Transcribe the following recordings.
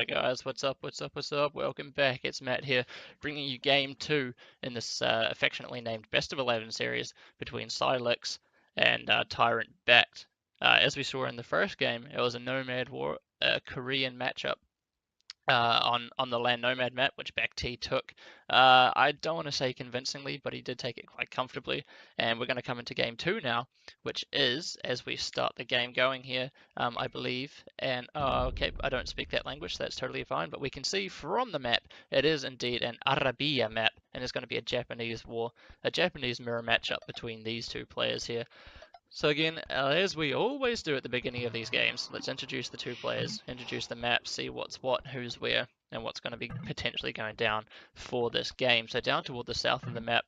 guys, what's up, what's up, what's up? Welcome back, it's Matt here, bringing you game 2 in this affectionately named Best of 11 series between Silex and TyRanT BacT. As we saw in the first game, it was a Nomad War, Korean matchup on the Land Nomad map, which BacT took. I don't want to say convincingly, but he did take it quite comfortably. And we're going to come into game 2 now, which is, as we start the game going here, I believe, and okay, I don't speak that language, so that's totally fine, but we can see from the map, it is indeed an Arabiya map, and it's going to be a Japanese war, a Japanese mirror matchup between these two players here. So again, as we always do at the beginning of these games, let's introduce the two players, introduce the map, see what's what, who's where, and what's going to be potentially going down for this game. So down toward the south of the map,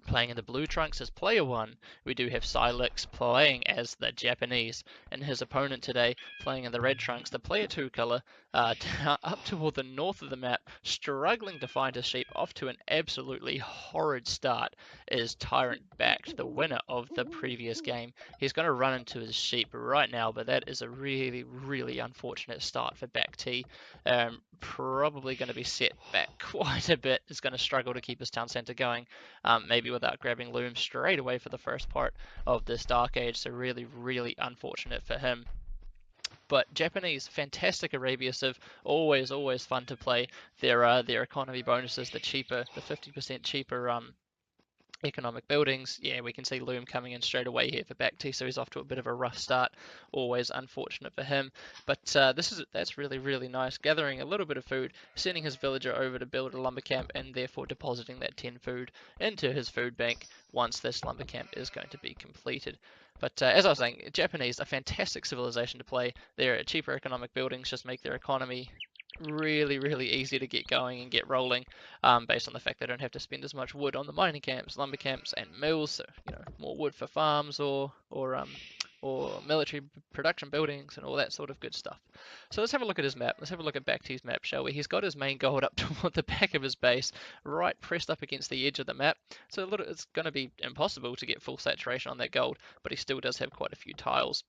playing in the blue trunks as player 1, we do have Silex playing as the Japanese, and his opponent today playing in the red trunks, the player 2 color, up toward the north of the map, struggling to find his sheep, off to an absolutely horrid start, is TyRanT BacT, the winner of the previous game. He's going to run into his sheep right now, but that is a really, really unfortunate start for BacT. Probably going to be set back quite a bit, is going to struggle to keep his town center going, maybe without grabbing Loom straight away for the first part of this Dark Age, so really, really unfortunate for him. But Japanese, fantastic Arabia Civ, always fun to play. Their economy bonuses, the 50% cheaper economic buildings. Yeah, we can see Loom coming in straight away here for BacT, so he's off to a bit of a rough start. Always unfortunate for him. But that's really nice. Gathering a little bit of food, sending his villager over to build a lumber camp, and therefore depositing that 10 food into his food bank once this lumber camp is going to be completed. But as I was saying, Japanese, a fantastic civilization to play. Their cheaper economic buildings just make their economy really easy to get going and get rolling, based on the fact they don't have to spend as much wood on the mining camps, lumber camps, and mills. So more wood for farms or military production buildings and all that sort of good stuff. So let's have a look at his map. Let's have a look at BacT's map, shall we? He's got his main gold up toward the back of his base, right pressed up against the edge of the map. So it's going to be impossible to get full saturation on that gold, but he still does have quite a few tiles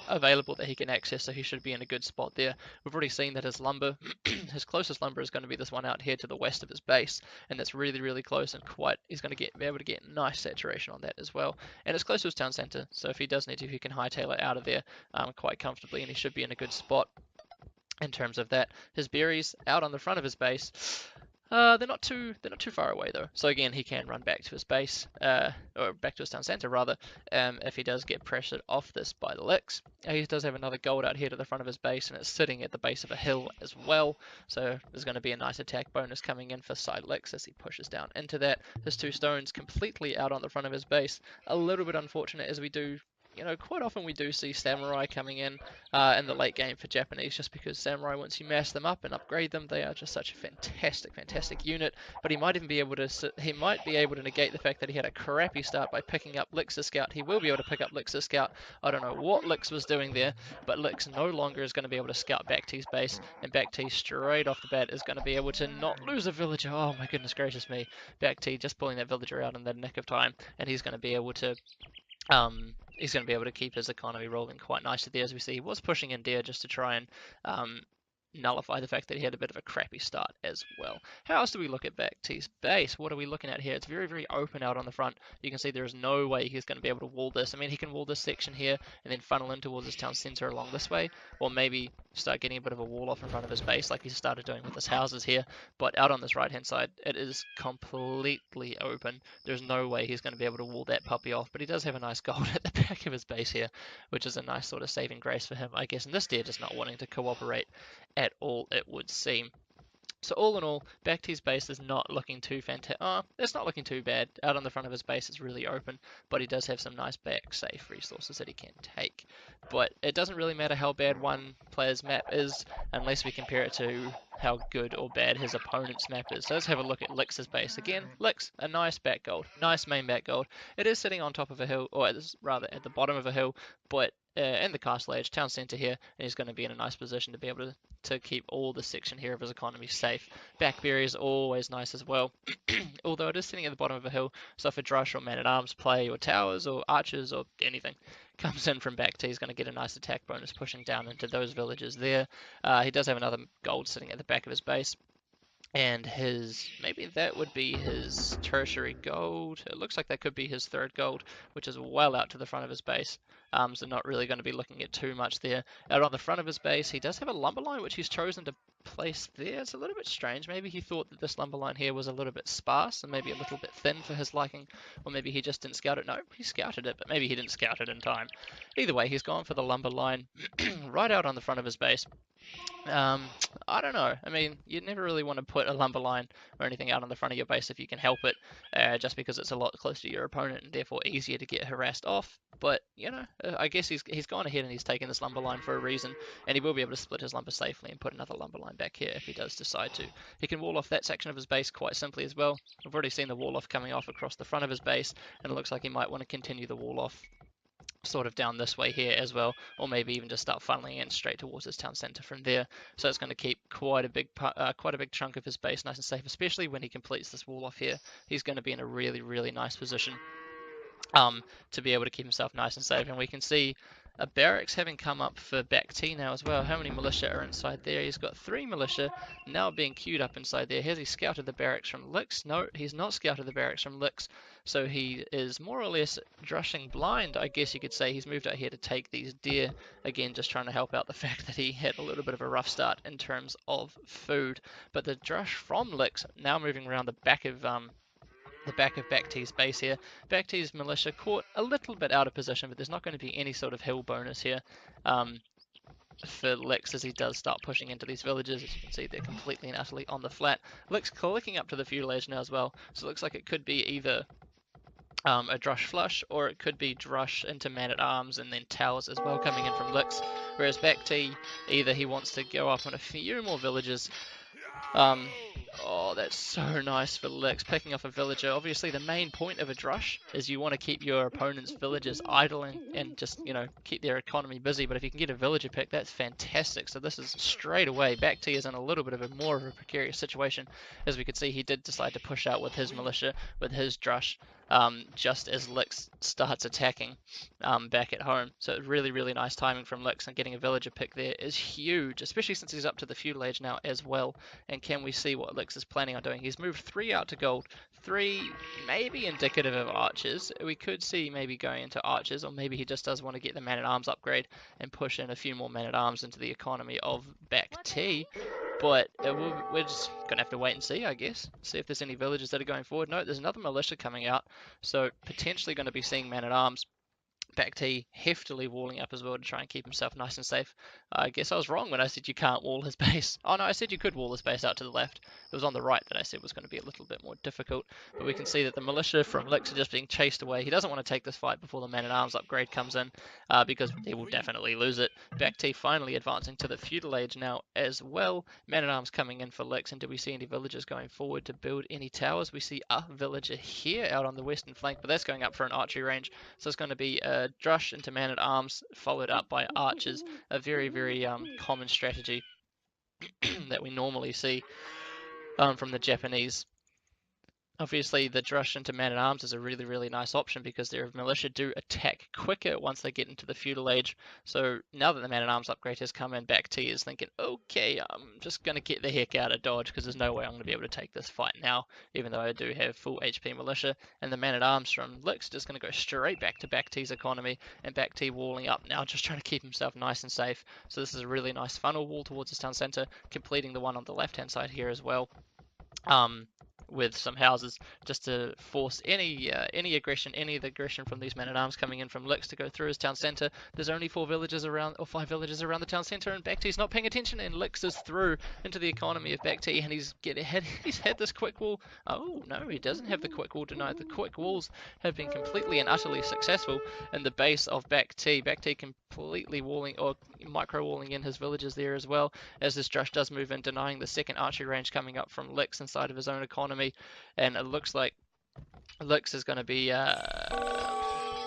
available that he can access, so he should be in a good spot there. We've already seen that his lumber, his closest lumber is going to be this one out here to the west of his base, and that's really close, and he's going to be able to get nice saturation on that as well. And it's close to his town center, so if he does need to, he can hightail it out of there quite comfortably, and he should be in a good spot in terms of that. His berries out on the front of his base. They're not too far away though. So again, he can run back to his base, or back to his town center rather, if he does get pressured off this by the licks. He does have another gold out here to the front of his base, and it's sitting at the base of a hill as well. So there's going to be a nice attack bonus coming in for Silex as he pushes down into that. His 2 stones completely out on the front of his base. A little bit unfortunate, as we do. Quite often we do see Samurai coming in the late game for Japanese, just because Samurai, once you mash them up and upgrade them, they are just such a fantastic unit. But he might even be able to negate the fact that he had a crappy start by picking up Lix's Scout. He will be able to pick up Lix's Scout. I don't know what Lix was doing there, but Lix no longer is going to be able to scout BacT's base, and BacT straight off the bat is going to be able to not lose a villager. Oh my goodness gracious me. BacT just pulling that villager out in the nick of time, and he's going to be able to keep his economy rolling quite nicely there. As we see, he was pushing in there just to try and nullify the fact that he had a bit of a crappy start as well. How else do we look at BacT's base? What are we looking at here? It's very open out on the front. You can see there is no way he's going to be able to wall this. I mean, he can wall this section here and then funnel in towards his town center along this way, or maybe start getting a bit of a wall off in front of his base like he started doing with his houses here. But out on this right hand side, it is completely open. There's no way he's going to be able to wall that puppy off, but he does have a nice gold at the back of his base here, which is a nice sort of saving grace for him, I guess, in this tier, just not wanting to cooperate at all, it would seem. So all in all, BacT's base is not looking too it's not looking too bad. Out on the front of his base, it's really open, but he does have some nice back safe resources that he can take. But it doesn't really matter how bad one player's map is, unless we compare it to how good or bad his opponent's map is. So let's have a look at Lix's base again. Lix, a nice back gold, nice main back gold. It is sitting on top of a hill, or rather at the bottom of a hill, but and the castle age town centre here, and he's going to be in a nice position to be able to keep all the section here of his economy safe. Backberry is always nice as well, although it is sitting at the bottom of a hill, so if a Drush or man-at-arms play, or towers, or archers, or anything comes in from BacT, he's going to get a nice attack bonus pushing down into those villages there. He does have another gold sitting at the back of his base, and maybe that would be his tertiary gold. It looks like that could be his third gold, which is well out to the front of his base. So not really going to be looking at too much there. Out on the front of his base, he does have a lumber line, which he's chosen to place there. It's a little bit strange. Maybe he thought that this lumber line here was a little bit sparse and maybe a little bit thin for his liking, or maybe he just didn't scout it. No, he scouted it, but maybe he didn't scout it in time. Either way, he's gone for the lumber line right out on the front of his base. I don't know. I mean, you never really want to put a lumber line or anything out on the front of your base if you can help it, just because it's a lot closer to your opponent and therefore easier to get harassed off. But, I guess he's gone ahead and he's taken this lumber line for a reason, and he will be able to split his lumber safely and put another lumber line back here if he does decide to. He can wall off that section of his base quite simply as well. We've already seen the wall off coming off across the front of his base, and it looks like he might want to continue the wall off sort of down this way here as well, or maybe even just start funneling in straight towards his town center from there. So it's going to keep quite a big chunk of his base nice and safe, especially when he completes this wall off here. He's going to be in a really, really nice position to be able to keep himself nice and safe. And we can see a barracks having come up for BacT now as well. How many militia are inside there? He's got 3 militia now being queued up inside there. Has he scouted the barracks from Lix? No, he's not scouted the barracks from Lix. So he is more or less drushing blind, I guess you could say. He's moved out here to take these deer. Again, just trying to help out the fact that he had a little bit of a rough start in terms of food. But the drush from Lix now moving around the back of BacT's base here. BacT's militia caught a little bit out of position, but there's not going to be any sort of hill bonus here for Lix as he does start pushing into these villages. As you can see, they're completely and utterly on the flat. Lix clicking up to the feudal age now as well, so it looks like it could be either a drush flush, or it could be drush into man-at-arms and then towers as well coming in from Lix, whereas BacT, either he wants to go up on a few more villages. Oh, that's so nice for Lix, picking off a villager. Obviously, the main point of a drush is you want to keep your opponent's villagers idling and just, keep their economy busy. But if you can get a villager pick, that's fantastic. So this is straight away. BacT is in a little bit of more of a precarious situation. As we could see, he did decide to push out with his militia, with his drush, just as Lix starts attacking back at home. So really, really nice timing from Lix, and getting a villager pick there is huge, especially since he's up to the feudal age now as well. And can we see what Lix is planning on doing? He's moved 3 out to gold, 3 maybe indicative of archers. We could see maybe going into archers, or maybe he just does want to get the man-at-arms upgrade and push in a few more men-at-arms into the economy of BacT. But we're just going to have to wait and see, I guess. See if there's any villagers that are going forward. No, there's another militia coming out. So potentially going to be seeing man-at-arms. BacT heftily walling up as well to try and keep himself nice and safe. I guess I was wrong when I said you can't wall his base. Oh no, I said you could wall his base out to the left. It was on the right that I said was going to be a little bit more difficult. But we can see that the militia from Lix are just being chased away. He doesn't want to take this fight before the man-at-arms upgrade comes in, because he will definitely lose it. BacT finally advancing to the feudal age now as well. Man-at-arms coming in for Lix, and do we see any villagers going forward to build any towers? We see a villager here out on the western flank, but that's going up for an archery range. So it's going to be a drush into man-at-arms, followed up by archers. A very, very common strategy that we normally see from the Japanese. Obviously, the drush into man-at-arms is a really, really nice option because their militia do attack quicker once they get into the feudal age. So now that the man-at-arms upgrade has come in, BacT is thinking, okay, I'm just going to get the heck out of Dodge because there's no way I'm going to be able to take this fight now, even though I do have full HP militia. And the man-at-arms from Lix just going to go straight back to BacT's economy, and BacT walling up now, just trying to keep himself nice and safe. So this is a really nice funnel wall towards his town center, completing the one on the left-hand side here as well. With some houses just to force any aggression, any of the aggression from these men-at-arms coming in from Lix to go through his town center. There's only 4 villages around, or 5 villages around the town center, and BacT's not paying attention, and Lix is through into the economy of BacT, and he's had this quick wall. Oh no, he doesn't have the quick wall tonight. The quick walls have been completely and utterly successful in the base of BacT. BacT completely walling or micro walling in his villages there as well, as this drush does move in, denying the second archery range coming up from Lix inside of his own economy. And it looks like Lix is going to be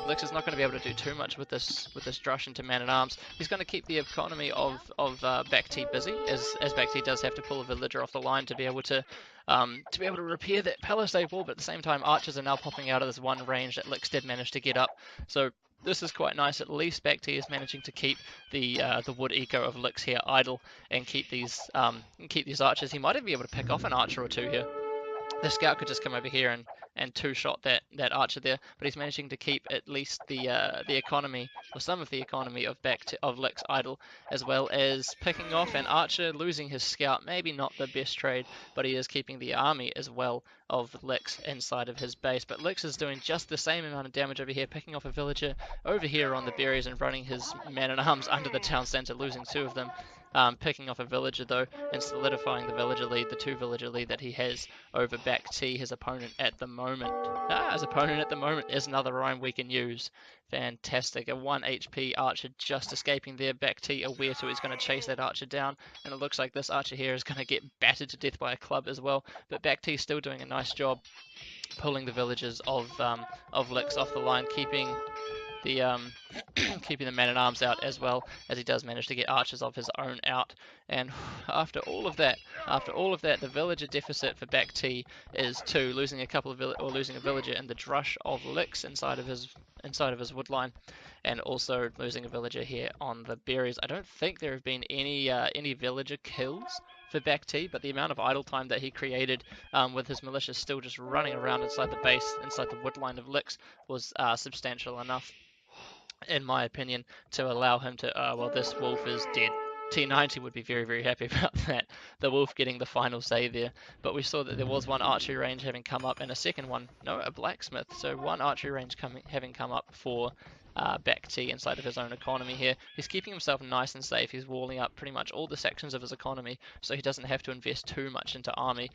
Lix is not going to be able to do too much with this drush into man-at-arms. He's going to keep the economy of BacT busy, as BacT does have to pull a villager off the line to be able to repair that palisade wall. But at the same time, archers are now popping out of this one range that Lix did manage to get up. So this is quite nice. At least BacT is managing to keep the wood eco of Lix here idle and keep these archers. He might even be able to pick off an archer or two here. The scout could just come over here and two-shot that archer there, but he's managing to keep at least the economy, or some of the economy of of Lix idle, as well as picking off an archer, losing his scout. Maybe not the best trade, but he is keeping the army as well of Lix inside of his base. But Lix is doing just the same amount of damage over here, picking off a villager over here on the berries and running his man-at-arms under the town center, losing 2 of them. Picking off a villager though and solidifying the villager lead, the 2 villager lead that he has over BacT, his opponent at the moment. His opponent at the moment is another rhyme we can use. Fantastic. A 1 HP archer just escaping there. BacT aware to he's going to chase that archer down, and it looks like this archer here is going to get battered to death by a club as well. But BacT still doing a nice job pulling the villagers of Lix off the line, keeping the keeping the man-at-arms out, as well as he does manage to get archers of his own out. And after all of that, the villager deficit for BacT is 2, losing a couple of losing a villager in the drush of Lix inside of his woodline, and also losing a villager here on the berries. I don't think there have been any villager kills for BacT, but the amount of idle time that he created with his militia still just running around inside the base, inside the woodline of Lix, was substantial enough, in my opinion, to allow him to, well, this wolf is dead. T90 would be very, very happy about that. The wolf getting the final say there. But we saw that there was one archery range having come up and a second one, no, a blacksmith. So one archery range having come up for BacT inside of his own economy here. He's keeping himself nice and safe. He's walling up pretty much all the sections of his economy, so he doesn't have to invest too much into army,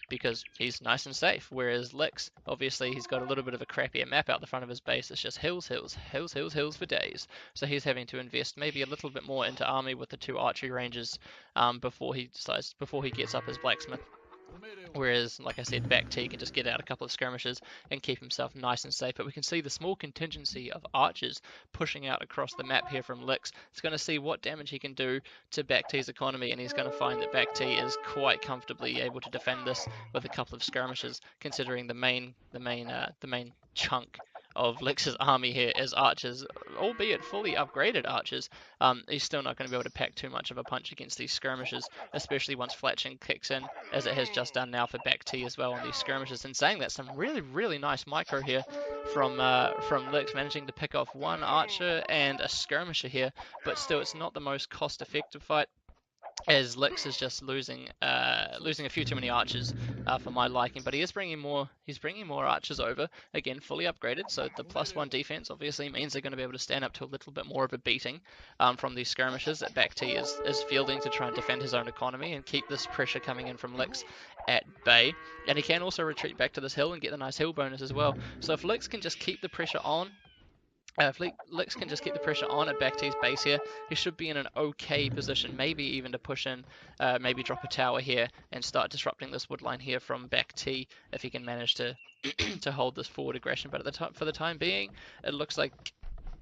because he's nice and safe. Whereas Lix, obviously, he's got a little bit of a crappier map out the front of his base. It's just hills, hills, hills, hills, hills for days. So he's having to invest maybe a little bit more into army with the 2 archery ranges before he gets up his blacksmith. Whereas, like I said, BacT can just get out a couple of skirmishes and keep himself nice and safe. But we can see the small contingency of archers pushing out across the map here from Lix. He's going to see what damage he can do to BacT's economy, and he's going to find that BacT is quite comfortably able to defend this with a couple of skirmishes, considering the main chunk of Lix's army here is archers, albeit fully upgraded archers. He's still not going to be able to pack too much of a punch against these skirmishes, especially once fletching kicks in, as it has just done now for BacT as well on these skirmishes. And saying that, some really, really nice micro here from Lix, managing to pick off 1 archer and a skirmisher here, but still it's not the most cost-effective fight, as Lix is just losing a few too many archers for my liking. But he is bringing more. He's bringing more archers over, again fully upgraded. So the +1 defense obviously means they're going to be able to stand up to a little bit more of a beating from these skirmishes that BacT is fielding to try and defend his own economy and keep this pressure coming in from Lix at bay. And he can also retreat back to this hill and get the nice hill bonus as well. So if Lix can just keep the pressure on. If Lix can just keep the pressure on at BacT's base here, he should be in an okay position, maybe even to push in, maybe drop a tower here and start disrupting this wood line here from BacT if he can manage to to hold this forward aggression. But for the time being, it looks like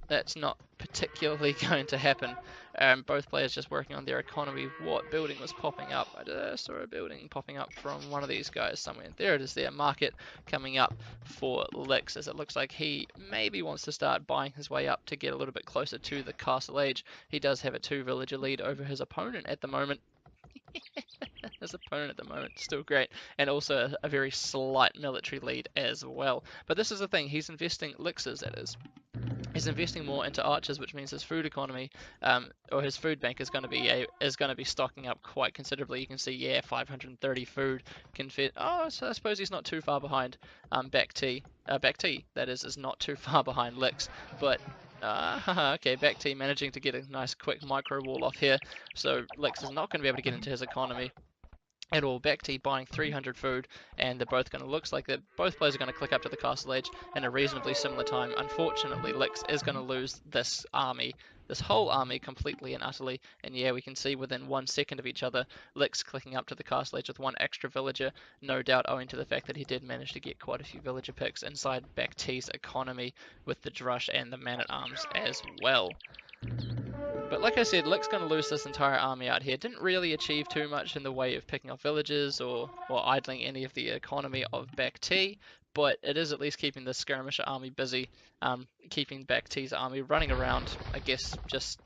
that's not particularly going to happen. Both players just working on their economy. What building was popping up? I saw a building popping up from one of these guys somewhere. There it is there, market coming up for Lix, as it looks like he maybe wants to start buying his way up to get a little bit closer to the castle age. He does have a 2 villager lead over his opponent at the moment. His opponent at the moment, still great, and also a very slight military lead as well. But this is the thing, he's investing, Lix's that is. He's investing more into archers, which means his food economy, or his food bank, is going to be stocking up quite considerably. You can see, yeah, 530 food can fit. Oh, so I suppose he's not too far behind. BacT, that is not too far behind Lix, but. Okay, BacT managing to get a nice quick micro wall off here, so Lix is not going to be able to get into his economy at all. BacT buying 300 food, and they're both going to looks like that both players are going to click up to the castle edge in a reasonably similar time. Unfortunately, Lix is going to lose this army, this whole army, completely and utterly. And yeah, we can see within 1 second of each other, Lix clicking up to the castle edge with one extra villager, no doubt owing to the fact that he did manage to get quite a few villager picks inside BacT's economy with the Drush and the man-at-arms as well. But like I said, Lick's going to lose this entire army out here. Didn't really achieve too much in the way of picking off villages or idling any of the economy of BacT, but it is at least keeping the skirmisher army busy, keeping BacT's army running around, I guess just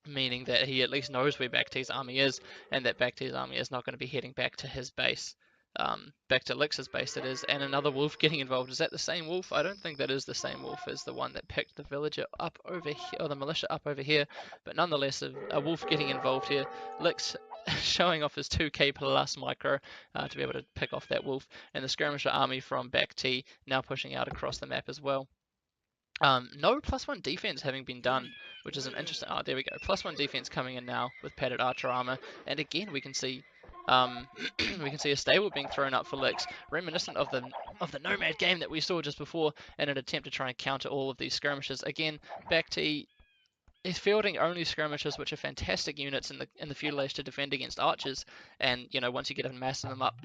meaning that he at least knows where BacT's army is, and that BacT's army is not going to be heading back to his base. Back to Lix's base, that is, and another wolf getting involved. Is that the same wolf? I don't think that is the same wolf as the one that picked the villager up over here, or the militia up over here, but nonetheless, a wolf getting involved here. Lix showing off his 2k plus micro to be able to pick off that wolf, and the skirmisher army from BacT now pushing out across the map as well. No +1 defense having been done, which is an interesting. Oh, there we go. +1 defense coming in now with padded archer armor, and again we can see, we can see a stable being thrown up for Lix, reminiscent of the Nomad game that we saw just before, in an attempt to try and counter all of these skirmishes. Again, BacT is fielding only skirmishers, which are fantastic units in the feudal age to defend against archers, and you know once you get a mass of them up,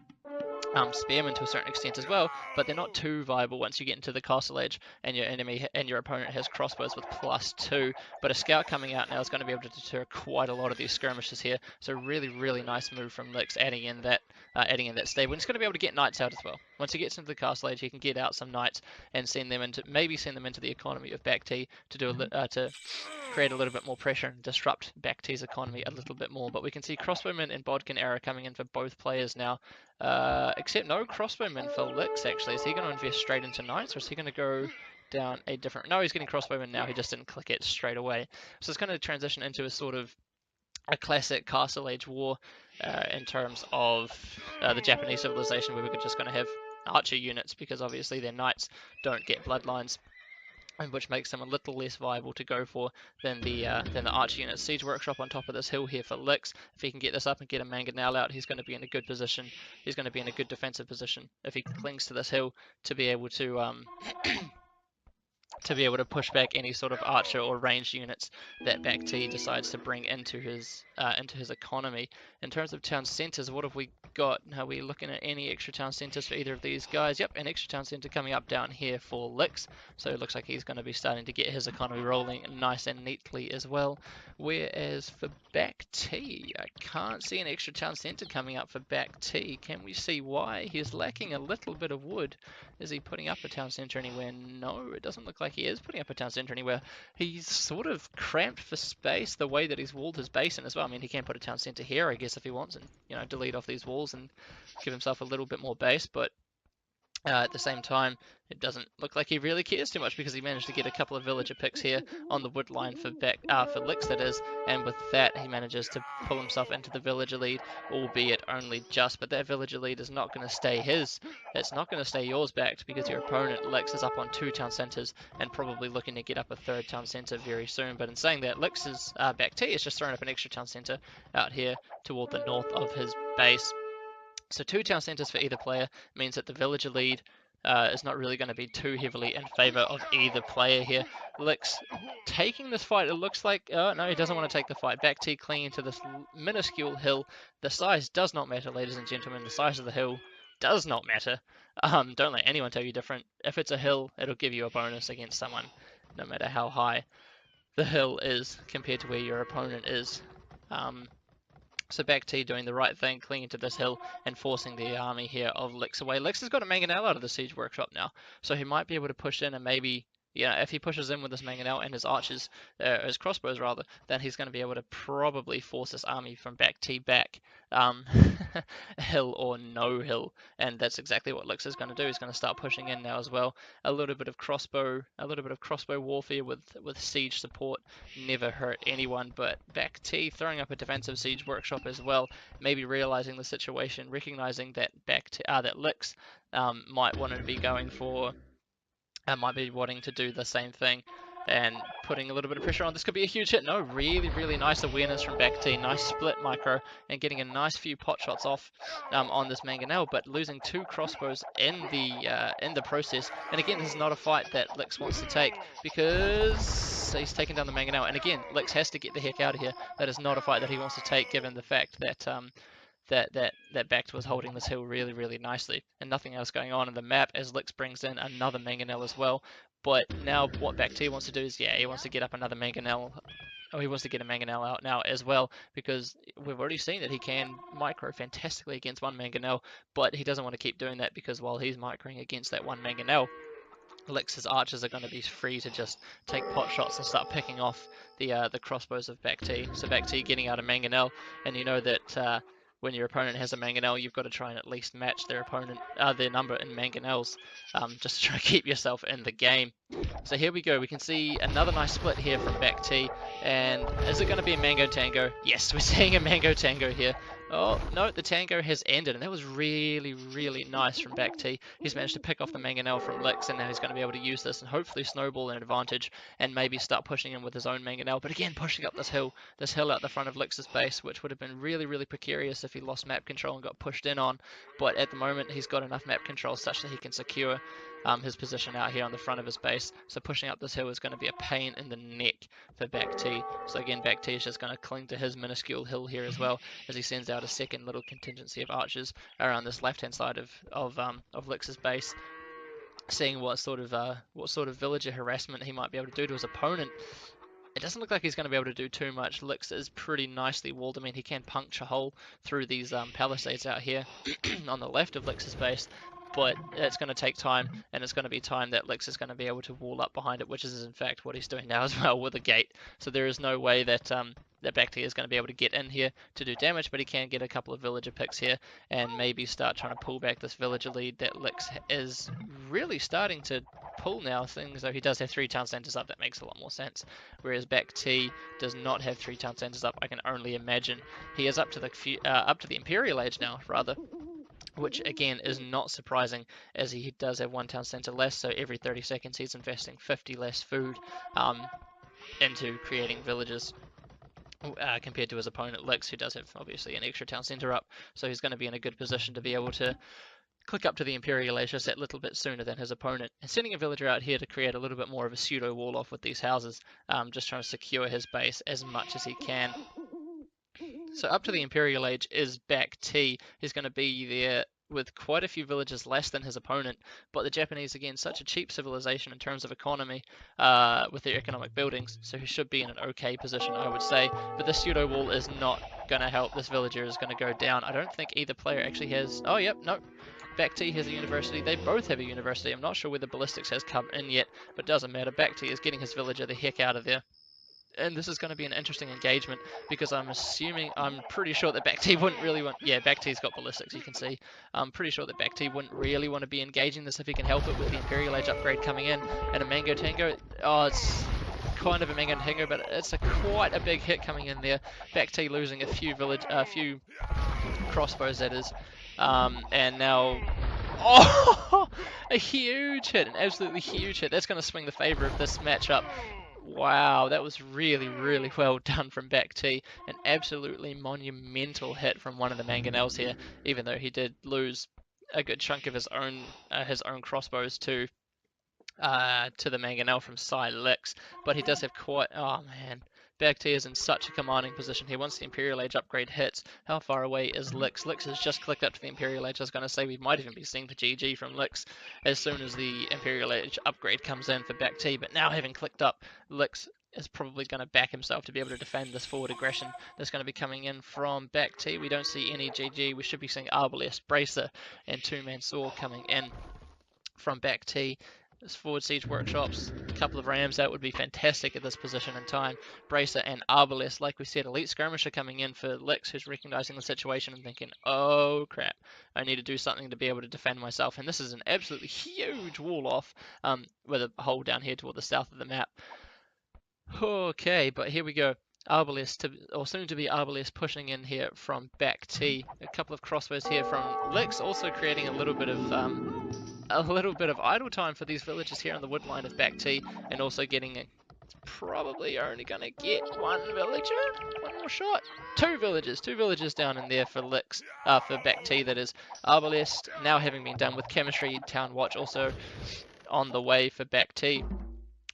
spearmen to a certain extent as well, but they're not too viable once you get into the castle edge and your enemy and your opponent has crossbows with +2. But a scout coming out now is going to be able to deter quite a lot of these skirmishes here. So really nice move from Lix, adding in that stable. And he's going to be able to get knights out as well. Once he gets into the castle edge, he can get out some knights and send them into the economy of BacT to do to create a little bit more pressure and disrupt BacT's economy a little bit more. But we can see crossbowmen and bodkin era coming in for both players now. Except no crossbowmen for Lix, actually. Is he going to invest straight into knights, or is he going to go down a different... No, he's getting crossbowmen now. He just didn't click it straight away. So it's going to transition into a sort of a classic Castle Age war in terms of the Japanese civilization, where we're just going to have archer units, because obviously their knights don't get bloodlines, and which makes them a little less viable to go for than the archer unit. Siege Workshop on top of this hill here for Lix. If he can get this up and get a mangonel out, he's going to be in a good position. He's going to be in a good defensive position if he clings to this hill to be able to push back any sort of archer or ranged units that BacT decides to bring into his economy. In terms of town centers, what have we got? Are we looking at any extra town centers for either of these guys? Yep, an extra town center coming up down here for Lix. So it looks like he's going to be starting to get his economy rolling nice and neatly as well. Whereas for BacT, I can't see an extra town center coming up for BacT. Can we see why? He's lacking a little bit of wood. Is he putting up a town center anywhere? No, it doesn't look like he is putting up a town center anywhere. He's sort of cramped for space the way that he's walled his base in as well. I mean, he can put a town center here, I guess, if he wants, and delete off these walls and give himself a little bit more base. But at the same time, it doesn't look like he really cares too much, because he managed to get a couple of villager picks here on the wood line for Lix, that is, and with that he manages to pull himself into the villager lead, albeit only just. But that villager lead is not going to stay his. It's not going to stay yours, BacT, because your opponent Lix is up on 2 town centers and probably looking to get up a 3rd town center very soon. But in saying that, Lix's BacT is just throwing up an extra town center out here toward the north of his base. So 2 town centers for either player means that the villager lead is not really going to be too heavily in favor of either player here. Lix taking this fight, it looks like... no, he doesn't want to take the fight. BacT clinging to this minuscule hill. The size does not matter, ladies and gentlemen. The size of the hill does not matter. Don't let anyone tell you different. If it's a hill, it'll give you a bonus against someone, no matter how high the hill is compared to where your opponent is. So BacT doing the right thing, clinging to this hill and forcing the army here of Lix away. Lix has got a mangonel out of the siege workshop now, so he might be able to push in and maybe, if he pushes in with his mangonel and his archers, his crossbows rather, then he's going to be able to probably force this army from BacT back, hill or no hill, and that's exactly what Lix is going to do. He's going to start pushing in now as well. A little bit of crossbow warfare with siege support never hurt anyone, but BacT throwing up a defensive siege workshop as well, maybe realizing the situation, recognizing that that Lix might want to be going for, might be wanting to do the same thing. and putting a little bit of pressure on. This could be a huge hit. No, really, really nice awareness from BacT. Nice split micro and getting a nice few pot shots off on this mangonel, but losing 2 crossbows in the process. And again, this is not a fight that Lix wants to take because he's taking down the mangonel. And again, Lix has to get the heck out of here. That is not a fight that he wants to take, given the fact that that BacT was holding this hill really, really nicely, and nothing else going on in the map as Lix brings in another mangonel as well. But now what BacT wants to do is, yeah, he wants to get up another mangonel. Oh, he wants to get a mangonel out now as well, because we've already seen that he can micro fantastically against one mangonel, but he doesn't want to keep doing that because while he's microing against that one mangonel, Lix's archers are going to be free to just take pot shots and start picking off the crossbows of BacT. So BacT getting out a mangonel, and you know that when your opponent has a mangonel, you've got to try and at least match their number in mangonels, just to try and keep yourself in the game. So here we go. We can see another nice split here from BacT, and is it going to be a mango tango? Yes, we're seeing a mango tango here. Oh, no, the tango has ended, and that was really, really nice from BacT. He's managed to pick off the mangonel from Lix, and now he's going to be able to use this and hopefully snowball an advantage and maybe start pushing in with his own mangonel. But again, pushing up this hill out the front of Lix's base, which would have been really, really precarious if he lost map control and got pushed in on. But at the moment, he's got enough map control such that he can secure his position out here on the front of his base. So pushing up this hill is going to be a pain in the neck for BacT. So again, BacT is just going to cling to his minuscule hill here as well, as he sends out a second little contingency of archers around this left-hand side of Lix's base, seeing what sort of villager harassment he might be able to do to his opponent. It doesn't look like he's going to be able to do too much. Lix is pretty nicely walled. I mean, he can puncture a hole through these palisades out here on the left of Lix's base, but it's going to take time, and it's going to be time that Lix is going to be able to wall up behind it, which is in fact what he's doing now as well with a gate. So there is no way that that BacT is going to be able to get in here to do damage, but he can get a couple of villager picks here and maybe start trying to pull back this villager lead that Lix is really starting to pull now, seeing as though he does have 3 town centers up. That makes a lot more sense, whereas BacT does not have 3 town centers up. I can only imagine he is up to the Imperial Age now, rather, which again is not surprising, as he does have 1 town center less, so every 30 seconds he's investing 50 less food into creating villages, compared to his opponent Lix, who does have obviously an extra town center up. So he's going to be in a good position to be able to click up to the Imperial Age just that little bit sooner than his opponent, and sending a villager out here to create a little bit more of a pseudo wall off with these houses, just trying to secure his base as much as he can. So up to the Imperial Age is BacT. He's going to be there with quite a few villages less than his opponent, but the Japanese, again, such a cheap civilization in terms of economy with their economic buildings, so he should be in an okay position, I would say. But this pseudo wall is not going to help. This villager is going to go down. I don't think either player actually has... Oh, yep, no. BacT has a university. They both have a university. I'm not sure whether Ballistics has come in yet, but it doesn't matter. BacT is getting his villager the heck out of there. And this is going to be an interesting engagement, because I'm pretty sure that BacT wouldn't really want... Yeah, BacT's got Ballistics, you can see. I'm pretty sure that BacT wouldn't really want to be engaging this if he can help it, with the Imperial Age upgrade coming in. And a Mango Tango, oh, it's kind of a Mango Tango, but it's quite a big hit coming in there. BacT losing a few crossbows, that is. And now... Oh! A huge hit, an absolutely huge hit. That's going to swing the favor of this matchup. Wow, that was really, really well done from BacT. An absolutely monumental hit from one of the mangonels here, even though he did lose a good chunk of his own crossbows to the mangonel from Lix. But he does have quite... Oh, man. BacT is in such a commanding position here. Once the Imperial Age upgrade hits, how far away is Lix? Lix has just clicked up to the Imperial Age. I was going to say we might even be seeing the GG from Lix as soon as the Imperial Age upgrade comes in for BacT. But now, having clicked up, Lix is probably going to back himself to be able to defend this forward aggression that's going to be coming in from BacT. We don't see any GG. We should be seeing Arbalest, Bracer, and Two-Man Sword coming in from BacT. This forward siege workshops, a couple of rams out would be fantastic at this position in time. Bracer and Arbalest, like we said, elite skirmisher coming in for Lix, who's recognizing the situation and thinking, oh crap, I need to do something to be able to defend myself. And this is an absolutely huge wall off, with a hole down here toward the south of the map. Okay, but here we go. Arbalest, or soon to be Arbalest, pushing in here from BacT. A couple of crossbows here from Lix, also creating a little bit of idle time for these villagers here on the wood line of BacT, and also getting probably only going to get one villager, one more shot. Two villagers down in there for Licks, for BacT, that is. Arbalest now having been done with chemistry, Town Watch also on the way for BacT,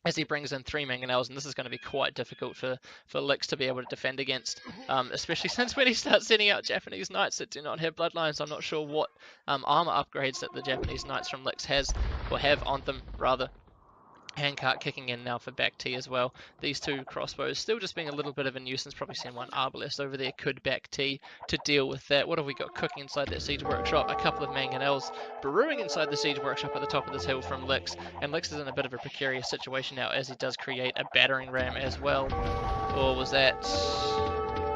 as he brings in 3 mangonels, and this is going to be quite difficult for Licks to be able to defend against, especially since when he starts sending out Japanese knights that do not have bloodlines. I'm not sure what armor upgrades that the Japanese knights from Licks has, or have on them, rather. Handcart kicking in now for BacT as well. These two crossbows still just being a little bit of a nuisance. Probably seen one Arbalest over there. Could BacT to deal with that. What have we got cooking inside that siege workshop? A couple of mangonels brewing inside the siege workshop at the top of this hill from Licks. And Licks is in a bit of a precarious situation now, as he does create a battering ram as well. Or was that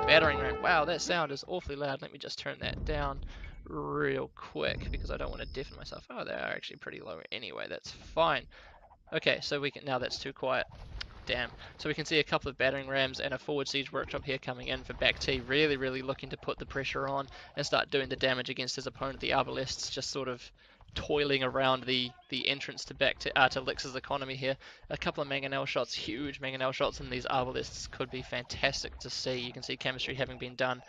battering ram? Wow, that sound is awfully loud. Let me just turn that down real quick, because I don't want to deafen myself. Oh, they are actually pretty low anyway. That's fine. Okay, so we can, now that's too quiet. Damn. So we can see a couple of battering rams and a forward siege workshop here coming in for BacT, really looking to put the pressure on and start doing the damage against his opponent. The Arbalests just sort of toiling around the entrance to to Lix's economy here. A couple of mangonel shots, huge mangonel shots, and these Arbalests could be fantastic to see. You can see chemistry having been done.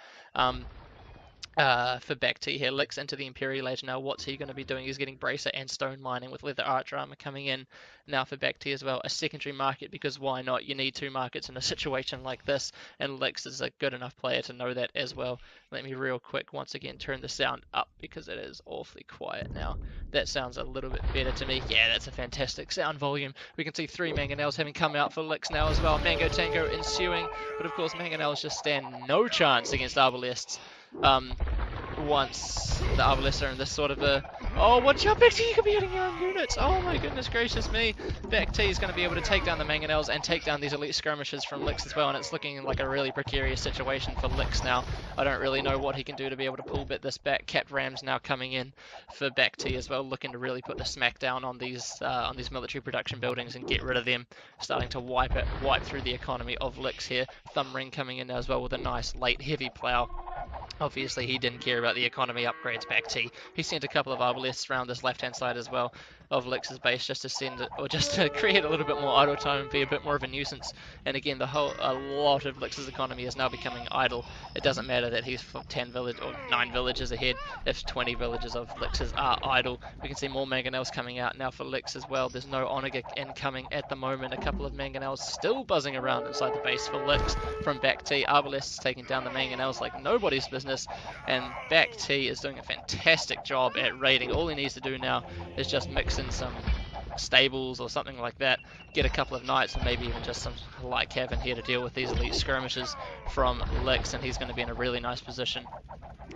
For BacT here, Licks into the Imperial Age. Now what's he going to be doing? He's getting Bracer and Stone Mining with Leather Archer Armor coming in now for BacT as well. A secondary market, because why not? You need two markets in a situation like this, and Licks is a good enough player to know that as well. Let me real quick once again turn the sound up, because it is awfully quiet now. That sounds a little bit better to me. Yeah, that's a fantastic sound volume. We can see 3 mangonels having come out for Licks now as well. Mango Tango ensuing, but of course mangonels just stand no chance against Arbalests. Once the Arbalests are in this sort of a... Oh, watch out, BacT, you could be hitting your own units! Oh my goodness gracious me! BacT is going to be able to take down the mangonels and take down these elite skirmishers from Licks as well, and it's looking like a really precarious situation for Licks now. I don't really know what he can do to be able to pull bit this back. Cap Rams now coming in for BacT as well, looking to really put the smack down on these military production buildings and get rid of them, starting to wipe through the economy of Licks here. Thumb Ring coming in as well with a nice late heavy plow. Obviously, he didn't care about the economy upgrades, BacT. He sent a couple of Arbalests around this left-hand side as well of Lix's base, just to send it, or just to create a little bit more idle time and be a bit more of a nuisance. And again, a lot of Lix's economy is now becoming idle. It doesn't matter that he's 9 villages ahead if 20 villages of Lix's are idle. We can see more mangonels coming out now for Lix as well. There's no Onega incoming at the moment. A couple of mangonels still buzzing around inside the base for Lix from BacT. Arbalests taking down the mangonels like nobody's business, and BacT is doing a fantastic job at raiding. All he needs to do now is just mix in some stables or something like that, get a couple of knights and maybe even just some light cav in here to deal with these elite skirmishes from Lix, and he's going to be in a really nice position.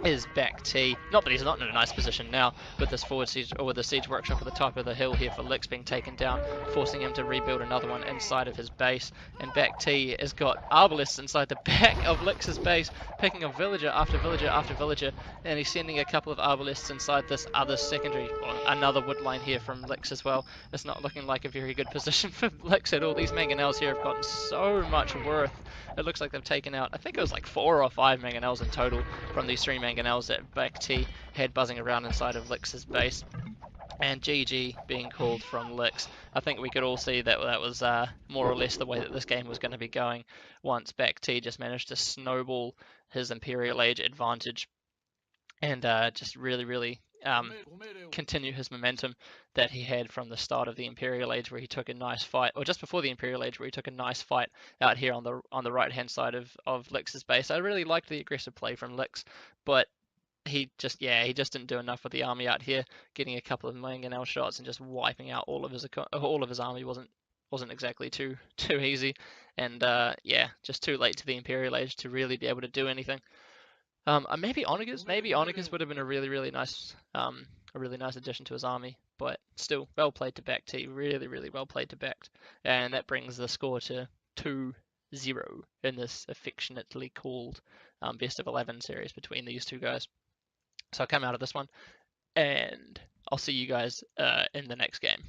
Is BacT. Not that he's not in a nice position now with this forward siege, or with the siege workshop at the top of the hill here for Lix being taken down, forcing him to rebuild another one inside of his base. And BacT has got Arbalests inside the back of Lix's base, picking up villager after villager after villager, and he's sending a couple of Arbalests inside this other secondary, or another wood line here from Lix as well. It's not looking like a very good position for Lix at all. These mangonels here have gotten so much worth. It looks like they've taken out, I think it was like 4 or 5 mangonels in total from these 3 mangonels that BacT had buzzing around inside of Lix's base. And GG being called from Lix. I think we could all see that that was more or less the way that this game was going to be going, once BacT just managed to snowball his Imperial Age advantage and just really continue his momentum that he had from the start of the Imperial Age, where he took a nice fight, or just before the Imperial Age, where he took a nice fight out here on the right hand side of Lix's base. I really liked the aggressive play from Lix, but he just didn't do enough with the army out here, getting a couple of mangonel shots and just wiping out all of his army wasn't exactly too easy, and just too late to the Imperial Age to really be able to do anything. Maybe Onegas would have been a really nice addition to his army, but still, well played to BacT, really well played to BacT, and that brings the score to 2-0 in this affectionately called best of 11 series between these two guys. So I'll come out of this one, and I'll see you guys in the next game.